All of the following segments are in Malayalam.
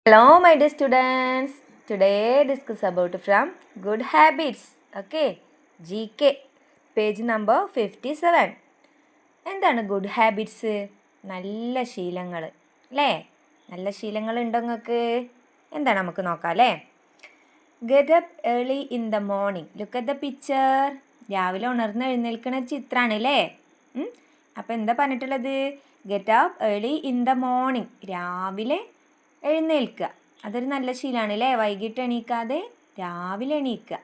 Hello, my dear students. Today discuss about from good habits. Okay, GK page number 57. എന്താണ് ഗുഡ് ഹാബിറ്റ്സ്? നല്ല ശീലങ്ങൾ അല്ലേ? നല്ല ശീലങ്ങൾ ഉണ്ടോ നിങ്ങൾക്ക്? എന്താണ് നമുക്ക് നോക്കാം അല്ലേ? Get up early in the morning. Look at the picture. രാവിലെ ഉണർന്ന് എഴുന്നേൽക്കുന്ന ചിത്രമാണ് അല്ലേ? അപ്പോൾ എന്താ പറഞ്ഞിട്ടുള്ളത്? Get up early in the morning. രാവിലെ എഴുന്നേൽക്കുക. അതൊരു നല്ല ശീലമാണ് അല്ലേ? വൈകിട്ട് എണീക്കാതെ രാവിലെ എണീക്കുക.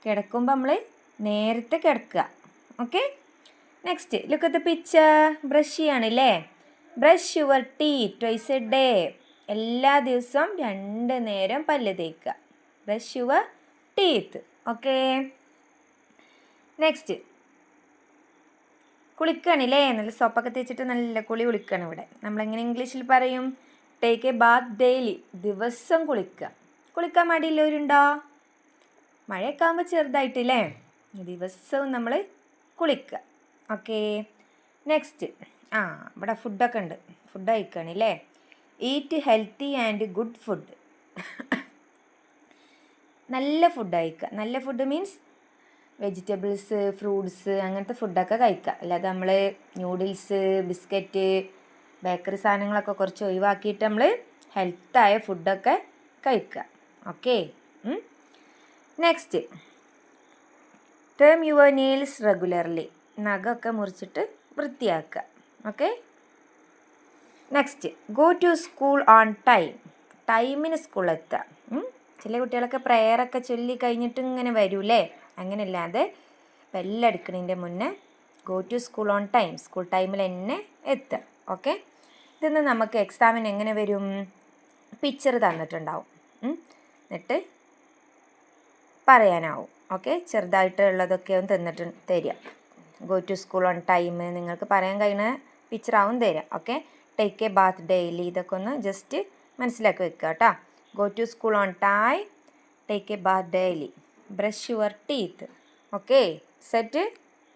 കിടക്കുമ്പോൾ നമ്മൾ നേരത്തെ കിടക്കുക. Okay, next look at the picture. Brush ചെയ്യാണ് അല്ലേ? Brush your teeth twice a day. എല്ലാ ദിവസവും 2 നേരം പല്ല് തേക്കുക. Brush your teeth. Okay, next കുളിക്കുകയാണല്ലേ? നല്ല സോപ്പൊക്കെ തേച്ചിട്ട് നല്ല കുളിക്കുകയാണ് ഇവിടെ. നമ്മളെങ്ങനെ ഇംഗ്ലീഷിൽ പറയും? Take a bath daily. ദിവസം കുളിക്കുക. കുളിക്കാൻ മടിയുള്ളവരുണ്ടോ? മഴയൊക്കെ ആകുമ്പോൾ ചെറുതായിട്ടില്ലേ? ദിവസവും നമ്മൾ കുളിക്കുക. ഓക്കെ, നെക്സ്റ്റ് ഇവിടെ ഫുഡൊക്കെ ഉണ്ട്. ഫുഡ് കഴിക്കുകയാണല്ലേ? Eat healthy and good food. നല്ല ഫുഡ് കഴിക്കുക. നല്ല ഫുഡ് മീൻസ് വെജിറ്റബിൾസ്, ഫ്രൂട്ട്സ്, അങ്ങനത്തെ ഫുഡൊക്കെ കഴിക്കുക. അല്ലാതെ നമ്മൾ ന്യൂഡിൽസ്, ബിസ്ക്കറ്റ്, ബേക്കറി സാധനങ്ങളൊക്കെ കുറച്ച് ഒഴിവാക്കിയിട്ട് നമ്മൾ ഹെൽത്തായ ഫുഡൊക്കെ കഴിക്കുക. Okay, next trim your nails regularly. നഖമൊക്കെ മുറിച്ചിട്ട് വൃത്തിയാക്കുക. Okay, next go to school on time. ടൈമിന് സ്കൂളിലെത്തുക. ചില കുട്ടികളൊക്കെ പ്രെയറൊക്കെ ചൊല്ലി കഴിഞ്ഞിട്ട് ഇങ്ങനെ വരൂലേ? അങ്ങനെയല്ലാതെ ബെല്ലടിക്കണതിൻ്റെ മുന്നേ go to school on time. School ടൈമിൽ തന്നെ എത്തുക. ഓക്കെ, ഇതിന്ന് നമുക്ക് എക്സാമിന് എങ്ങനെ വരും? പിക്ചർ തന്നിട്ടുണ്ടാവും, എന്നിട്ട് പറയാനാവും. ഓക്കെ, ചെറുതായിട്ടുള്ളതൊക്കെ ഒന്ന് തരിക. Go to school on time നിങ്ങൾക്ക് പറയാൻ കഴിയുന്ന പിക്ചറാവും തരിക. Okay, take a bath daily, ഇതൊക്കെ ഒന്ന് ജസ്റ്റ് മനസ്സിലാക്കി വെക്കുക കേട്ടോ. Go to school on time, take a bath daily, brush your teeth. Okay, set.